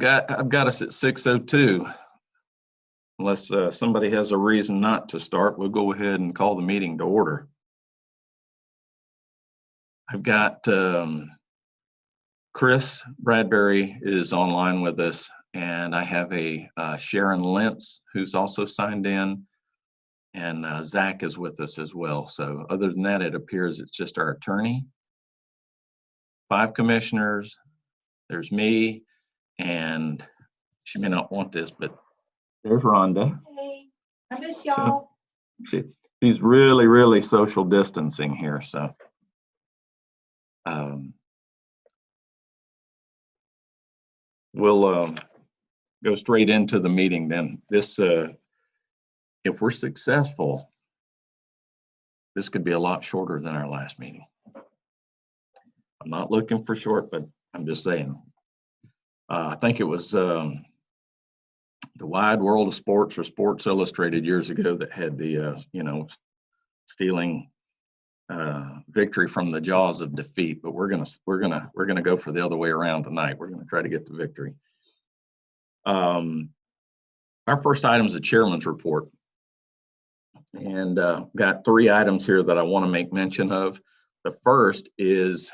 I've got us at 6:02. Unless somebody has a reason not to start, we'll go ahead and call the meeting to order. I've got Chris Bradbury is online with us, and I have a Sharon Lentz who's also signed in, and Zach is with us as well. So other than that, it appears it's just our attorney, 5 commissioners, there's me, and she may not want this, but there's Rhonda. Hey, I miss y'all. She's really social distancing here, so. We'll go straight into the meeting then. This, if we're successful, this could be a lot shorter than our last meeting. I'm not looking for short, but I'm just saying. I think it was the Wide World of Sports or Sports Illustrated years ago that had the stealing victory from the jaws of defeat, but we're gonna go for the other way around tonight. We're gonna try to get the victory. Our first item is the chairman's report, and got 3 items here that I want to make mention of. The first is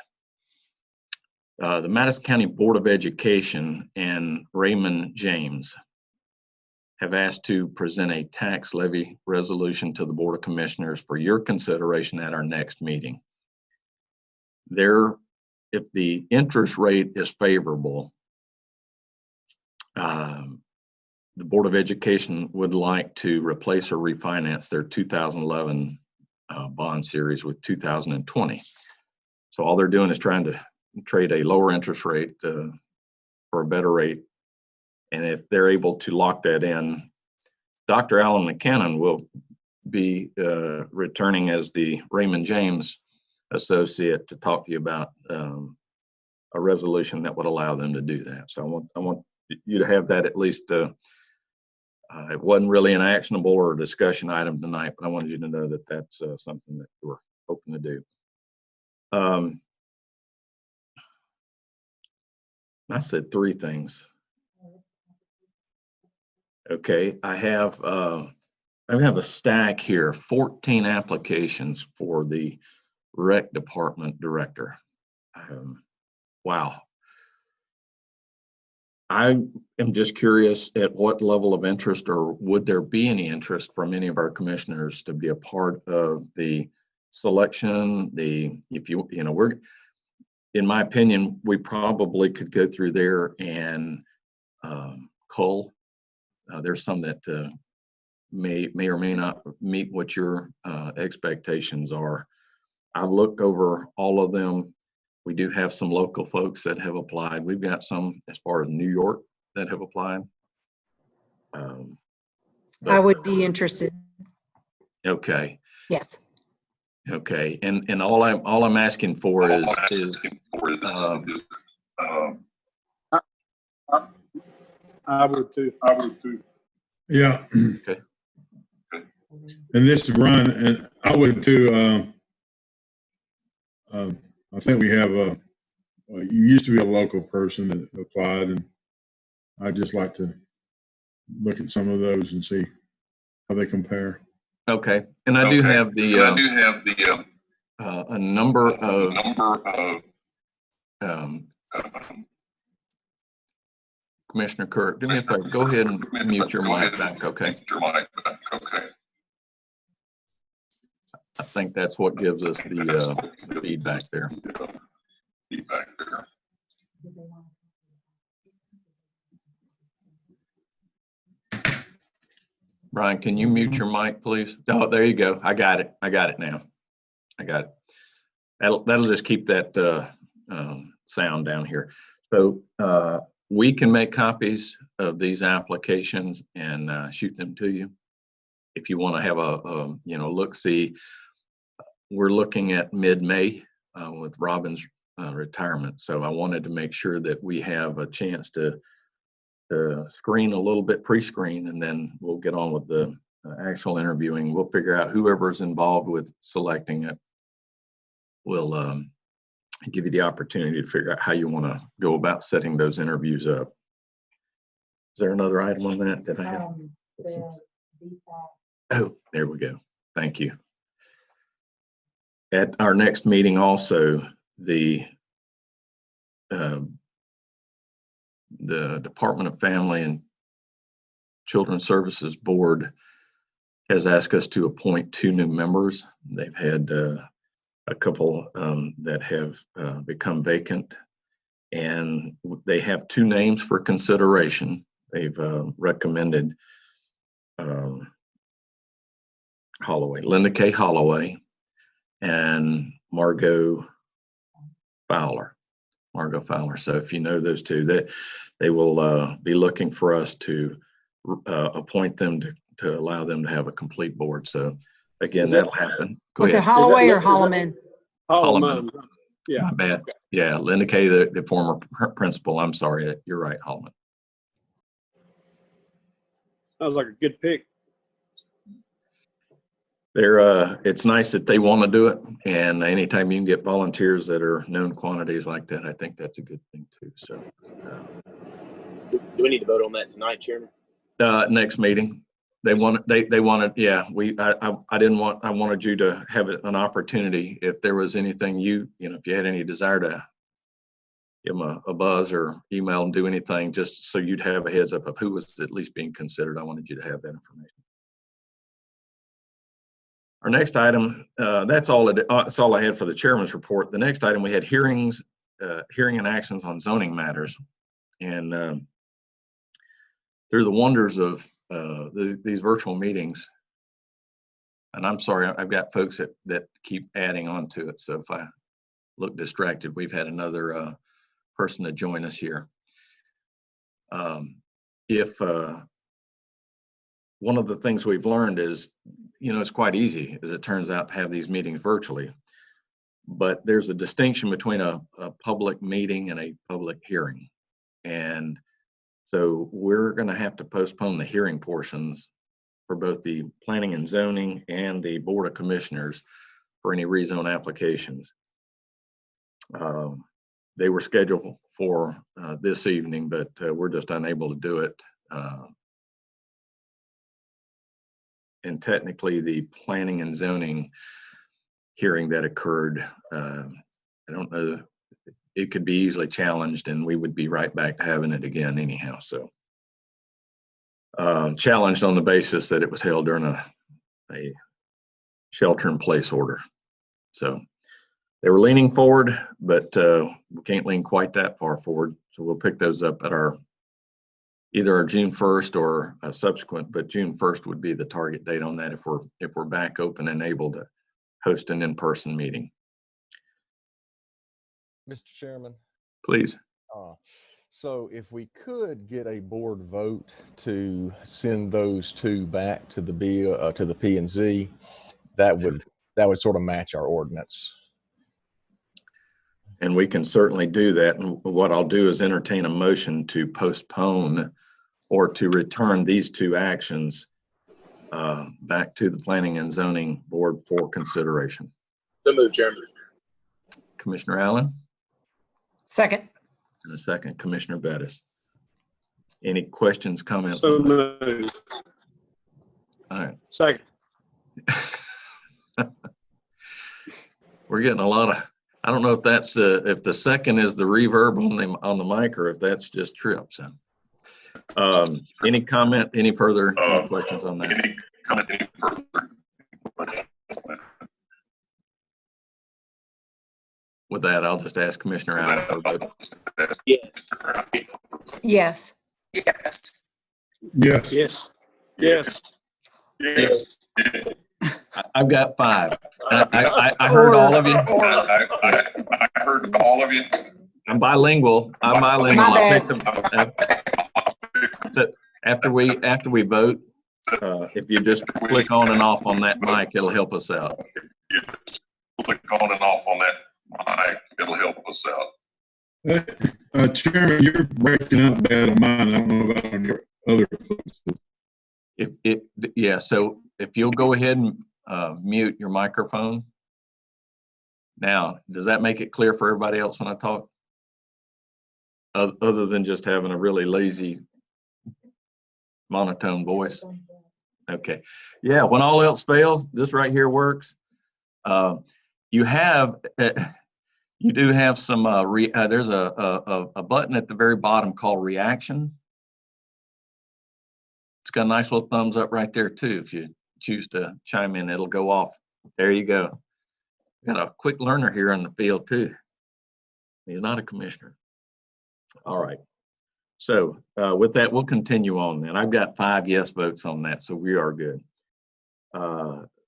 the Madison County Board of Education and Raymond James have asked to present a tax levy resolution to the Board of Commissioners for your consideration at our next meeting. If the interest rate is favorable, the Board of Education would like to replace or refinance their 2011 bond series with 2020. So all they're doing is trying to trade a lower interest rate for a better rate. And if they're able to lock that in, Dr. Alan McCannon will be returning as the Raymond James associate to talk to you about a resolution that would allow them to do that. So I want you to have that at least. It wasn't really an actionable or discussion item tonight, but I wanted you to know that that's something that we're hoping to do. I said 3 things. Okay, I have a stack here, 14 applications for the rec department director. Wow. I am just curious at what level of interest, or would there be any interest from any of our commissioners to be a part of the selection? In my opinion, we probably could go through there and cull. There's some that may or may not meet what your expectations are. I've looked over all of them. We do have some local folks that have applied. We've got some as far as New York that have applied. I would be interested. Okay. Yes. Okay. And all I'm asking for is I would too. Yeah. Okay. And this is Ron, and I would too. I think we have you used to be a local person that applied, and I'd just like to look at some of those and see how they compare. Okay. And I do have a number of Commissioner Kirk, do me a favor, go ahead and mute your mic back, okay? I think that's what gives us the feedback there. Brian, can you mute your mic, please? Oh, there you go. I got it now. I got it. That'll just keep that sound down here. So we can make copies of these applications and shoot them to you. If you want to have a look-see, we're looking at mid-May with Robin's retirement. So I wanted to make sure that we have a chance to screen a little bit, pre-screen, and then we'll get on with the actual interviewing. We'll figure out whoever's involved with selecting it. We'll give you the opportunity to figure out how you want to go about setting those interviews up. Is there another item on that that I have? The B5. Oh, there we go. Thank you. At our next meeting also, the Department of Family and Children's Services Board has asked us to appoint 2 new members. They've had a couple that have become vacant, and they have 2 names for consideration. They've recommended Holloway, Linda K. Holloway, and Margot Fowler. So if you know those 2, they will be looking for us to appoint them to allow them to have a complete board. So again, that'll happen. Go Was it ahead. Holloway or is that- Holloman? Holloman. Yeah. My bad. Yeah, Linda Kay, the former principal. I'm sorry. You're right, Holloman. Sounds like a good pick. It's nice that they want to do it, and anytime you can get volunteers that are known quantities like that, I think that's a good thing too. So Do we need to vote on that tonight, Chairman? next meeting, they wanted, yeah, I wanted you to have an opportunity. If there was anything if you had any desire to give them a buzz or email and do anything, just so you'd have a heads up of who was at least being considered. I wanted you to have that information. Our next item, that's all I had for the chairman's report. The next item, we had hearing and actions on zoning matters. And through the wonders of these virtual meetings, and I'm sorry, I've got folks that keep adding on to it. So if I look distracted, we've had another person to join us here. One of the things we've learned is, it's quite easy, as it turns out, to have these meetings virtually. But there's a distinction between a public meeting and a public hearing. And so we're going to have to postpone the hearing portions for both the Planning and Zoning and the Board of Commissioners for any rezone applications. They were scheduled for this evening, but we're just unable to do it. And technically, the Planning and Zoning hearing that occurred, I don't know, it could be easily challenged, and we would be right back to having it again anyhow. So challenged on the basis that it was held during a shelter-in-place order. So they were leaning forward, but we can't lean quite that far forward. So we'll pick those up at either our June 1st or a subsequent, but June 1st would be the target date on that if we're back open and able to host an in-person meeting. Mr. Chairman, Please. so if we could get a board vote to send those 2 back to the P and Z, that would sort of match our ordinance. And we can certainly do that. And what I'll do is entertain a motion to postpone or to return these 2 actions back to the Planning and Zoning Board for consideration. So moved, Chairman. Commissioner Allen, Second. and a second, Commissioner Bettis. Any questions, comments? So on that? moved. All right. Second. We're getting a lot of, I don't know if that's if the second is the reverb on the mic or if that's just trips. Any comment, any further questions on that? Any comment, any further? With that, I'll just ask Commissioner Allen for a vote. Yes. Yes. Yes. Yes. Yes. Yes. Yes. I've got 5. I heard all of you. I heard all of you. I'm bilingual. My I bad. picked them. So after we vote, if you just click on and off on that mic, it'll help us out. You just click on and off on that mic, it'll help us out. Chairman, you're breaking up bad on mine. I don't know about on your other folks. So if you'll go ahead and mute your microphone. Now, does that make it clear for everybody else when I talk? Other than just having a really lazy monotone voice. Okay. Yeah, when all else fails, this right here works. You have, you do have some, there's a button at the very bottom called reaction. It's got a nice little thumbs up right there too. If you choose to chime in, it'll go off. There you go. Got a quick learner here in the field too. He's not a commissioner. All right. So with that, we'll continue on then. I've got 5 yes votes on that, so we are good.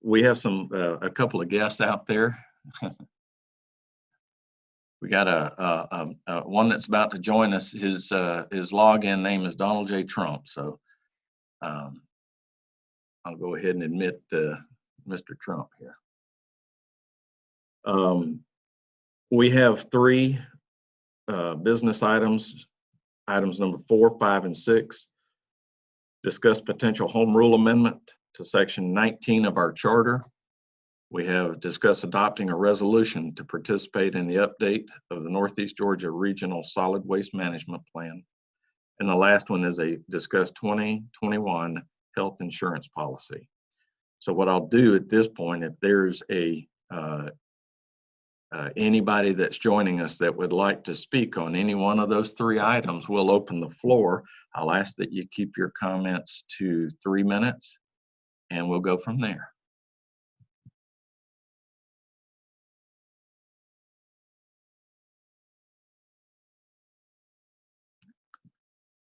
We have a couple of guests out there. We got a one that's about to join us. His login name is Donald J. Trump. So I'll go ahead and admit Mr. Trump here. We have 3 business items. Items number 4, 5, and 6. Discuss potential home rule amendment to section 19 of our charter. We have discussed adopting a resolution to participate in the update of the Northeast Georgia Regional Solid Waste Management Plan. And the last one is a discuss 2021 health insurance policy. So what I'll do at this point, if there's anybody that's joining us that would like to speak on any one of those 3 items, we'll open the floor. I'll ask that you keep your comments to 3 minutes, and we'll go from there.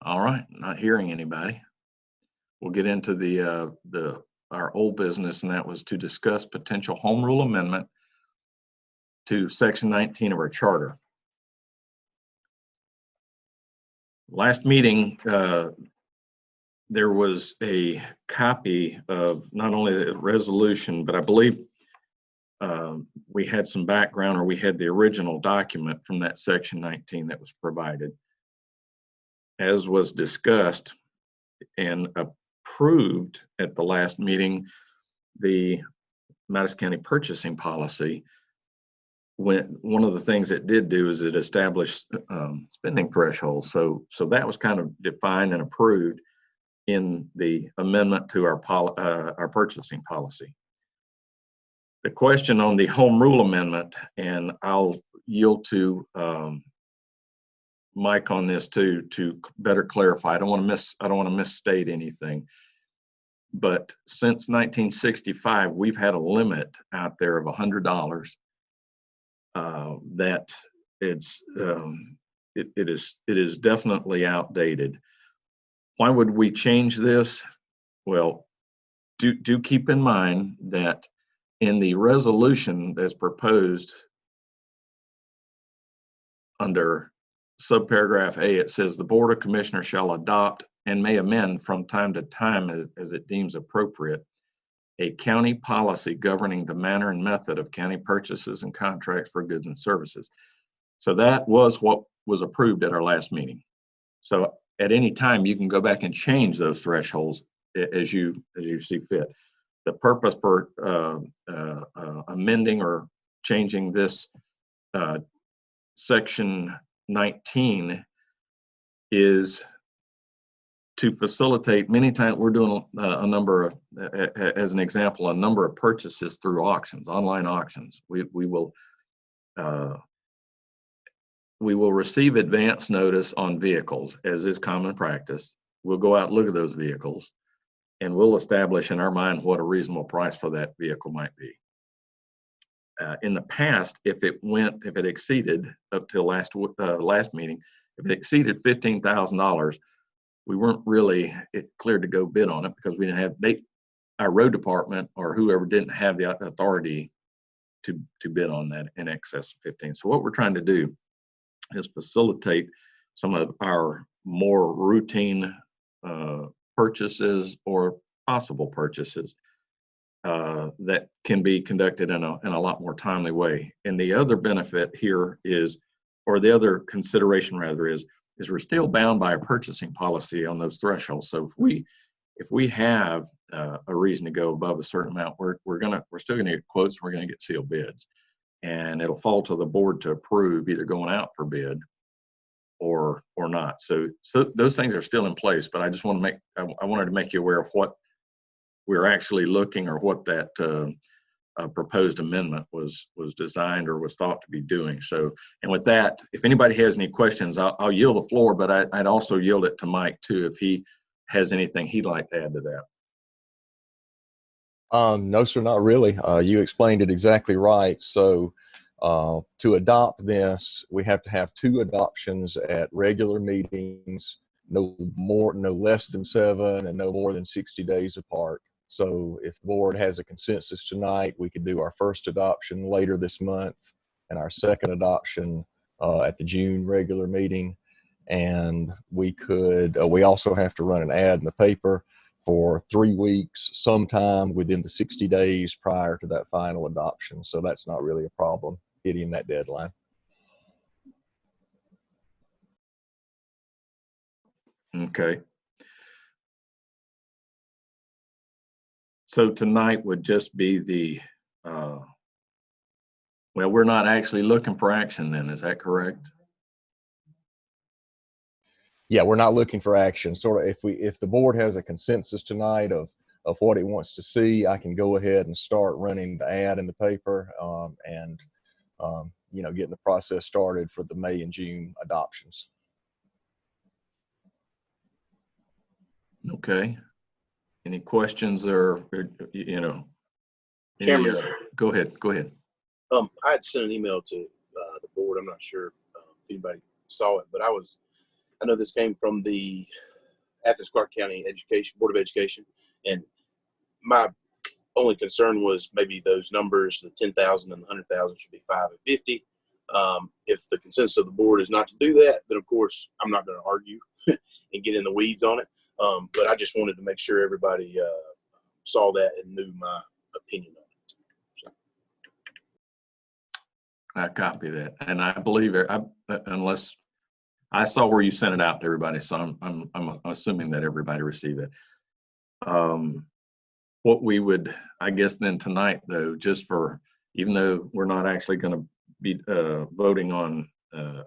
All right, not hearing anybody. We'll get into our old business, and that was to discuss potential home rule amendment to section 19 of our charter. Last meeting, there was a copy of not only the resolution, but I believe we had some background, or we had the original document from that section 19 that was provided. As was discussed and approved at the last meeting, the Madison County purchasing policy, one of the things it did do is it established spending thresholds. So that was kind of defined and approved in the amendment to our purchasing policy. The question on the home rule amendment, and I'll yield to Mike on this too to better clarify. I don't want to misstate anything. But since 1965, we've had a limit out there of $100. That it is definitely outdated. Why would we change this? Well, do keep in mind that in the resolution that's proposed under subparagraph A, it says the Board of Commissioners shall adopt and may amend from time to time as it deems appropriate a county policy governing the manner and method of county purchases and contracts for goods and services. So that was what was approved at our last meeting. So at any time, you can go back and change those thresholds as you see fit. The purpose for amending or changing this section 19 is to facilitate. Many times we're doing a number of, as an example, a number of purchases through auctions, online auctions. We will receive advance notice on vehicles, as is common practice. We'll go out and look at those vehicles, and we'll establish in our mind what a reasonable price for that vehicle might be. In the past, if it exceeded, up till last meeting, if it exceeded $15,000, we weren't really cleared to go bid on it because we didn't have our road department or whoever didn't have the authority to bid on that in excess of 15. So what we're trying to do is facilitate some of our more routine purchases or possible purchases that can be conducted in a lot more timely way. And the other benefit here is, or the other consideration rather is we're still bound by a purchasing policy on those thresholds. So if we have a reason to go above a certain amount, we're still gonna get quotes, we're gonna get sealed bids. And it'll fall to the board to approve either going out for bid or not. So those things are still in place, but I just want to make, I wanted to make you aware of what we're actually looking, or what that proposed amendment was designed or was thought to be doing. So, and with that, if anybody has any questions, I'll yield the floor, but I'd also yield it to Mike too, if he has anything he'd like to add to that. No, sir, not really. You explained it exactly right. So to adopt this, we have to have 2 adoptions at regular meetings, no less than 7 and no more than 60 days apart. So if the board has a consensus tonight, we could do our first adoption later this month and our second adoption at the June regular meeting. And we could, we also have to run an ad in the paper for 3 weeks, sometime within the 60 days prior to that final adoption. So that's not really a problem hitting that deadline. Okay. So tonight would just be the, well, we're not actually looking for action then, is that correct? Yeah, we're not looking for action. Sort of, if the board has a consensus tonight of what it wants to see, I can go ahead and start running the ad in the paper, and you know, getting the process started for the May and June adoptions. Okay. Any questions or you know? Chairman. Go ahead. I had sent an email to the board. I'm not sure if anybody saw it, but I know this came from the Athens-Clarke County Board of Education, and my only concern was maybe those numbers, the 10,000 and the 100,000 should be 5 and 50. If the consensus of the board is not to do that, then of course I'm not going to argue and get in the weeds on it. But I just wanted to make sure everybody saw that and knew my opinion on it. I copy that, and I believe unless I saw where you sent it out to everybody, so I'm assuming that everybody received it. What we would, I guess, then tonight though, just for, even though we're not actually going to be voting on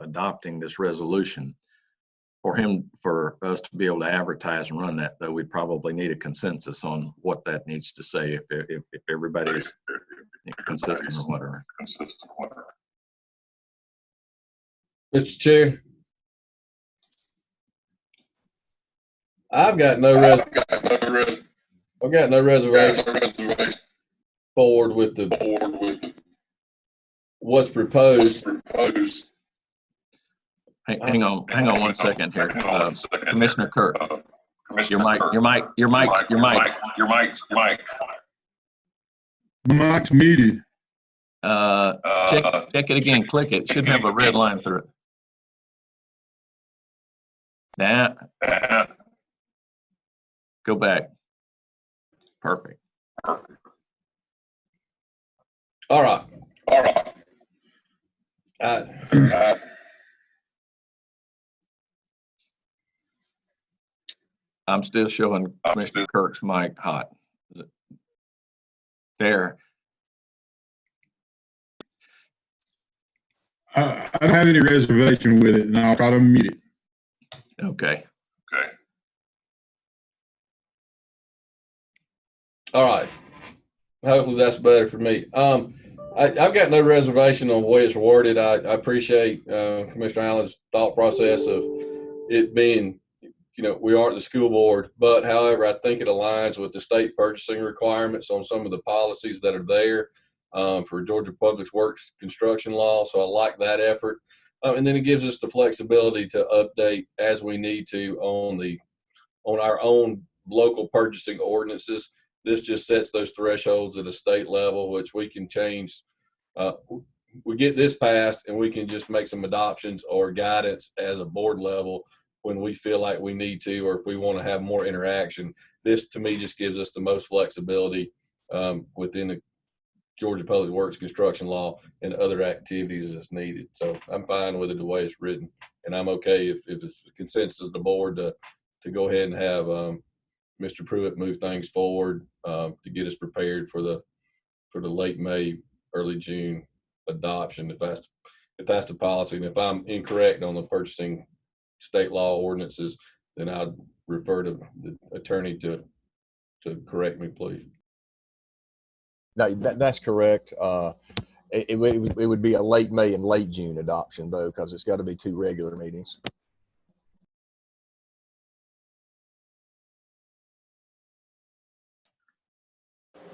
adopting this resolution, for us to be able to advertise and run that, though, we'd probably need a consensus on what that needs to say, if everybody's consistent or whatever. Mr. Chair, I've got no reservation forward with the what's proposed. Hang on 1 second here, Commissioner Kirk. Your mic. Mike's muted. Check it again. Click it. Should have a red line through it. That. Go back. Perfect. All right. I'm still showing Commissioner Kirk's mic hot. Is it there? I don't have any reservation with it, and I'll try to mute it. Okay. All right. Hopefully that's better for me. I've got no reservation on the way it's worded. I appreciate Commissioner Allen's thought process of it being, you know, we aren't the school board, but however, I think it aligns with the state purchasing requirements on some of the policies that are there for Georgia Public Works construction law. So I like that effort. And then it gives us the flexibility to update as we need to on our own local purchasing ordinances. This just sets those thresholds at a state level, which we can change. We get this passed and we can just make some adoptions or guidance as a board level when we feel like we need to, or if we want to have more interaction. This to me just gives us the most flexibility within the Georgia Public Works construction law and other activities as needed. So I'm fine with it the way it's written, and I'm okay if it's the consensus of the board to go ahead and have Mr. Pruitt move things forward to get us prepared for the late May, early June adoption. If that's the policy, and if I'm incorrect on the purchasing state law ordinances, then I'd refer to the attorney to correct me, please. No, that's correct. It would be a late May and late June adoption though, because it's got to be 2 regular meetings.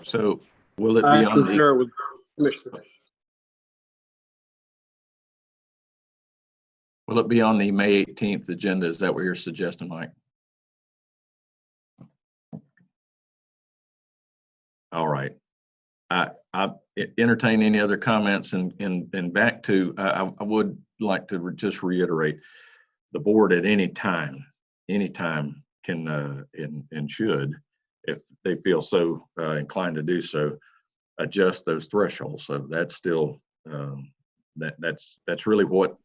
So will it be I on the, concur with Commissioner. will it be on the May 18th agenda? Is that what you're suggesting, Mike? All right. I entertain any other comments, and back to, I would like to just reiterate, the board at any time can and should, if they feel so inclined to do so, adjust those thresholds. So that's still that's really what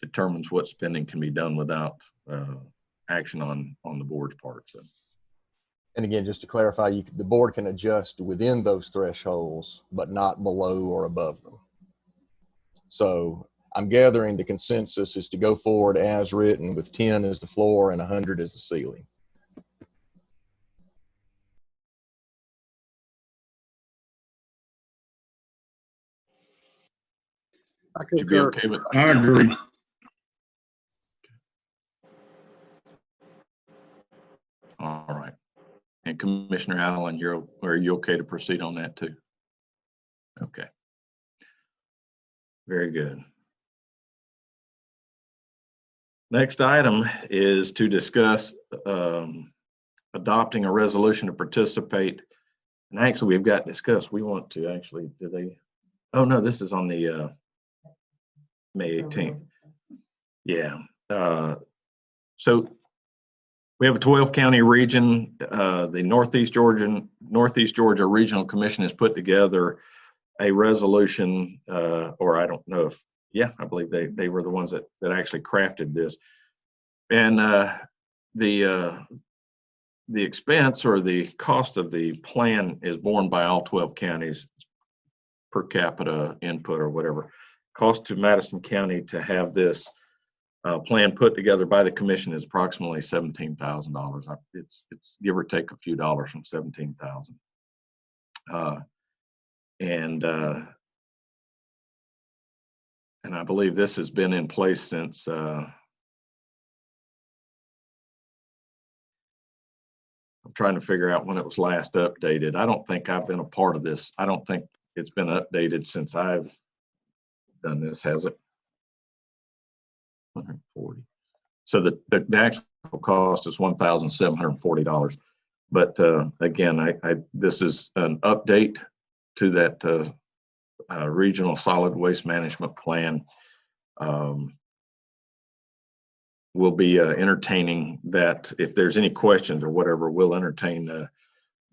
determines what spending can be done without action on the board's part. So. And again, just to clarify, the board can adjust within those thresholds, but not below or above them. So I'm gathering the consensus is to go forward as written with 10 as the floor and 100 as the ceiling. I Would you be concur. okay with? I agree. All right. And Commissioner Allen, are you okay to proceed on that too? Okay. Very good. Next item is to discuss adopting a resolution to participate. And actually, we've got discussed. We want to actually, oh no, this is on the May 18th. Yeah. So we have a 12-county region. The Northeast Georgia Regional Commission has put together a resolution, or I don't know if, yeah, I believe they were the ones that actually crafted this. And the expense or the cost of the plan is borne by all 12 counties, per capita input or whatever. Cost to Madison County to have this plan put together by the commission is approximately $17,000. It's give or take a few dollars from $17,000. And I believe this has been in place since I'm trying to figure out when it was last updated. I don't think I've been a part of this. I don't think it's been updated since I've done this, has it? 140. So the actual cost is $1,740. But again, this is an update to that regional solid waste management plan. We'll be entertaining that. If there's any questions or whatever, we'll entertain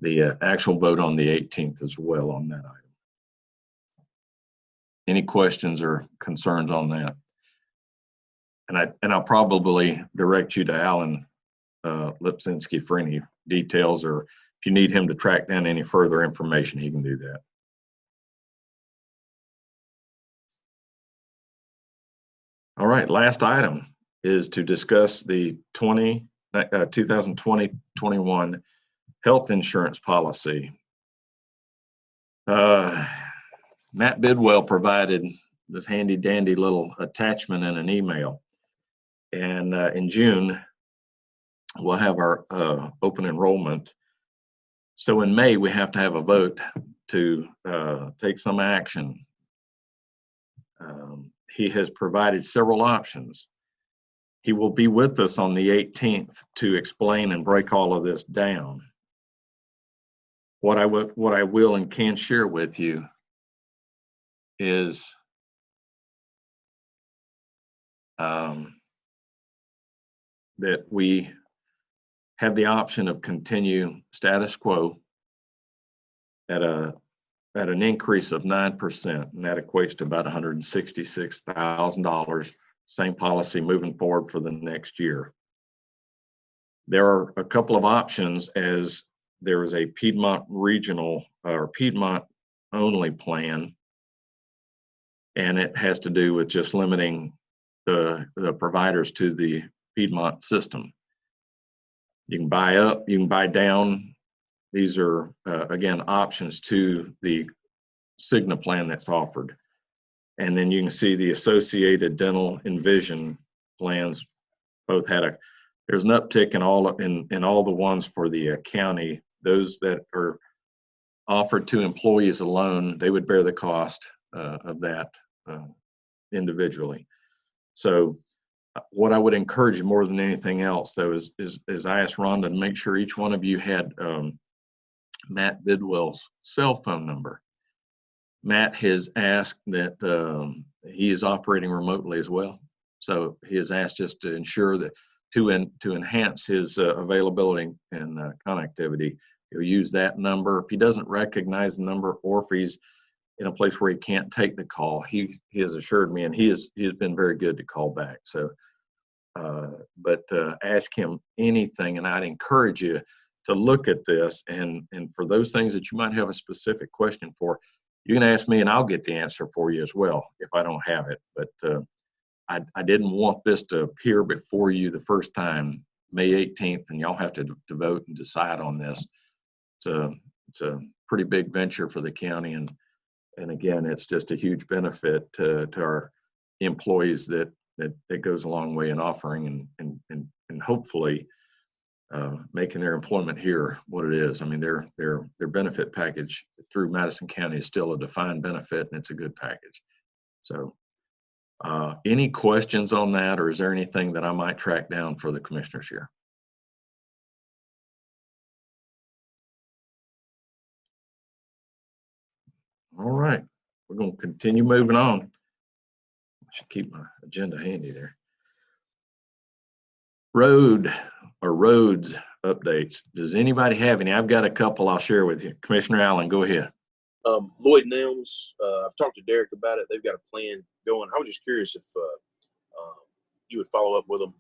the actual vote on the 18th as well on that item. Any questions or concerns on that? And I'll probably direct you to Alan Lipczynski for any details, or if you need him to track down any further information, he can do that. All right, last item is to discuss the 2020-21 health insurance policy. Matt Bidwell provided this handy dandy little attachment in an email. And in June, we'll have our open enrollment. So in May, we have to have a vote to take some action. He has provided several options. He will be with us on the 18th to explain and break all of this down. What I will and can share with you is that we have the option of continue status quo at an increase of 9%, and that equates to about $166,000. Same policy moving forward for the next year. There are a couple of options, as there is a Piedmont regional or Piedmont only plan, and it has to do with just limiting the providers to the Piedmont system. You can buy up, you can buy down. These are, again, options to the Cigna plan that's offered. And then you can see the associated dental and vision plans both had there's an uptick in all the ones for the county. Those that are offered to employees alone, they would bear the cost of that individually. So what I would encourage you more than anything else, though, is I asked Rhonda to make sure each one of you had Matt Bidwell's cell phone number. Matt has asked that he is operating remotely as well. So he has asked just to ensure that to enhance his availability and connectivity, he'll use that number. If he doesn't recognize the number, or if he's in a place where he can't take the call, he has assured me, and he has been very good to call back. So, but ask him anything, and I'd encourage you to look at this, and for those things that you might have a specific question for, you can ask me and I'll get the answer for you as well if I don't have it. But I didn't want this to appear before you the first time, May 18th, and y'all have to vote and decide on this. It's a pretty big venture for the county, and again, it's just a huge benefit to our employees that goes a long way in offering and hopefully making their employment here what it is. I mean, their benefit package through Madison County is still a defined benefit, and it's a good package. So any questions on that, or is there anything that I might track down for the commissioners here? All right, we're going to continue moving on. I should keep my agenda handy there. Roads updates. Does anybody have any? I've got a couple I'll share with you. Commissioner Allen, go ahead. Lloyd and Elms, I've talked to Derek about it. They've got a plan going. I was just curious if you would follow up with them.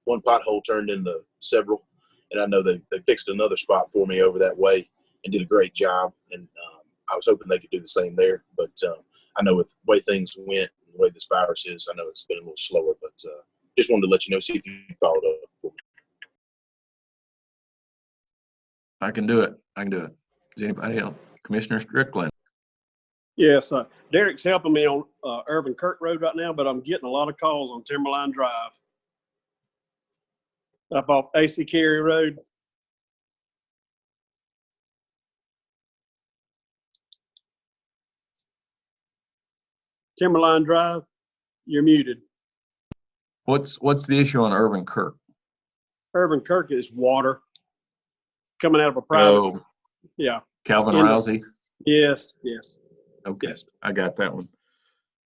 One pothole turned into several, and I know they fixed another spot for me over that way and did a great job. And I was hoping they could do the same there. But I know with the way things went, and the way this virus is, I know it's been a little slower. But just wanted to let you know, see if you followed up for me. I can do it. Does anybody else? Commissioner Strickland. Yes, Derek's helping me on Irvin Kirk Road right now, but I'm getting a lot of calls on Timberline Drive up off AC Carey Road. Timberline Drive, you're muted. What's the issue on Irvin Kirk? Irvin Kirk is water coming out of a private. Yeah. Calvin Rousey. Yes. Okay, I got that one.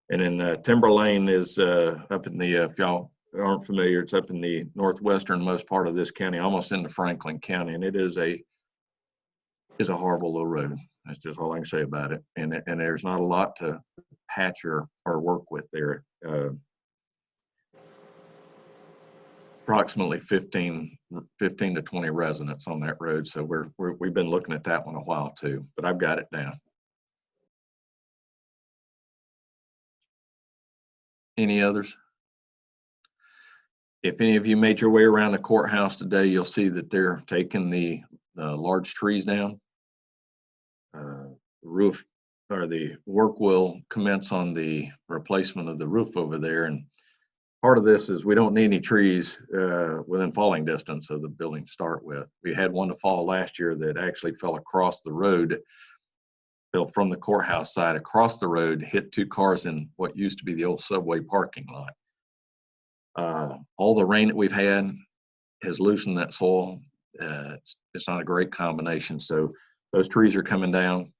And then Timber Lane is up in the, if y'all aren't familiar, it's up in the northwesternmost part of this county, almost into Franklin County, and it is a horrible little road. That's just all I can say about it. And there's not a lot to patch or work with there. Approximately 15 to 20 residents on that road, so we've been looking at that one a while too. But I've got it down. Any others? If any of you made your way around the courthouse today, you'll see that they're taking the large trees down. Roof, or the work will commence on the replacement of the roof over there. And part of this is we don't need any trees within falling distance of the building to start with. We had one to fall last year that actually fell across the road, fell from the courthouse side across the road, hit two cars in what used to be the old subway parking lot. All the rain that we've had has loosened that soil. It's not a great combination. So those trees are coming down.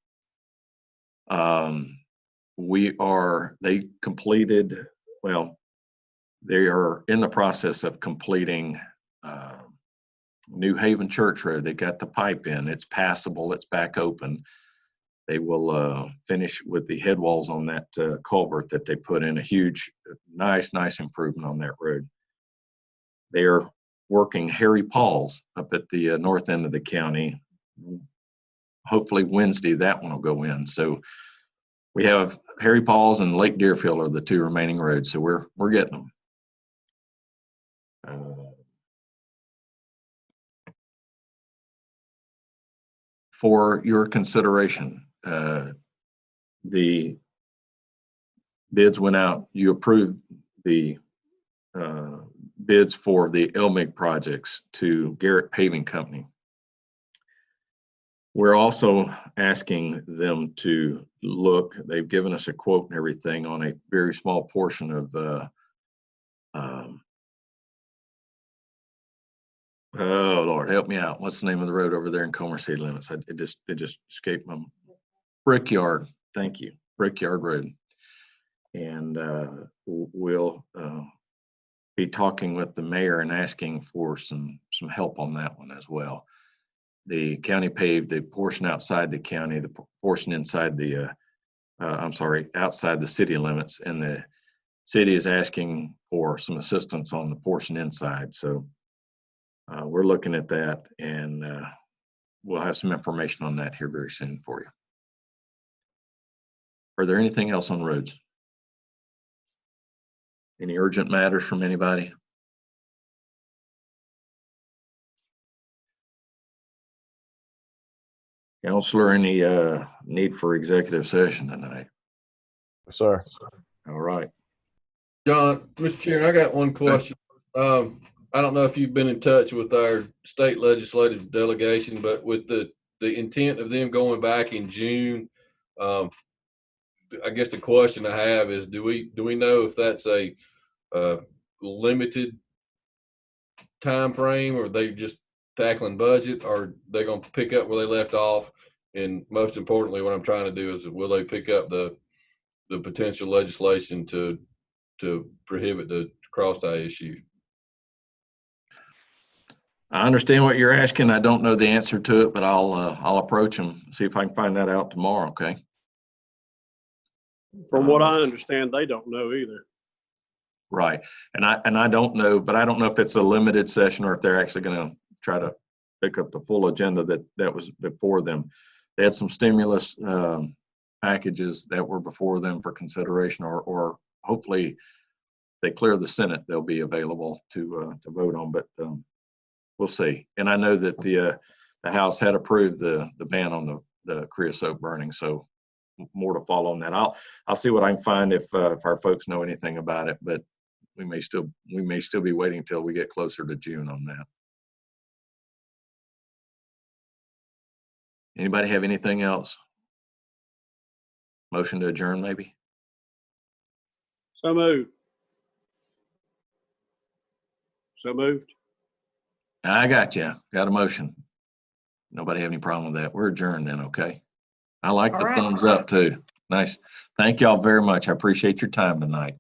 They completed, well, they are in the process of completing New Haven Church Road. They got the pipe in. It's passable. It's back open. They will finish with the head walls on that culvert that they put in. A huge, nice improvement on that road. They are working Harry Paul's up at the north end of the county. Hopefully Wednesday that one will go in. So We have Harry Paul's and Lake Deerfield are the 2 remaining roads, so we're getting them. For your consideration, the bids went out. You approved the bids for the LMIG projects to Garrett Paving Company. We're also asking them to look, they've given us a quote and everything on a very small portion of, oh Lord, help me out. What's the name of the road over there in Comer City Limits? It just escaped my Brickyard. Thank you, Brickyard Road. And we'll be talking with the mayor and asking for some help on that one as well. The county paved the portion outside the county, the portion inside the, outside the city limits, and the city is asking for some assistance on the portion inside. So we're looking at that, and we'll have some information on that here very soon for you. Are there anything else on roads? Any urgent matters from anybody? Counselor, any need for executive session tonight? Sir. All right. John, Mr. Chair, I got one question. I don't know if you've been in touch with our state legislative delegation, but with the intent of them going back in June, I guess the question I have is, do we know if that's a limited time frame, or they just tackling budget, or they going to pick up where they left off? And most importantly, what I'm trying to do is, will they pick up the potential legislation to prohibit the cross-tie issue? I understand what you're asking. I don't know the answer to it, but I'll approach them, see if I can find that out tomorrow. Okay. From what I understand, they don't know either. Right. And I don't know, but I don't know if it's a limited session or if they're actually going to try to pick up the full agenda that was before them. They had some stimulus packages that were before them for consideration, or hopefully they clear the Senate, they'll be available to vote on, but we'll see. And I know that the House had approved the ban on the creosote burning, so more to follow on that. I'll see what I can find if our folks know anything about it, but we may still be waiting till we get closer to June on that. Anybody have anything else? Motion to adjourn, maybe? So moved. So moved. I got you. Got a motion. Nobody have any problem with that? We're adjourned then, okay? I like All the right. thumbs up too. Nice. Thank y'all very much. I appreciate your time tonight.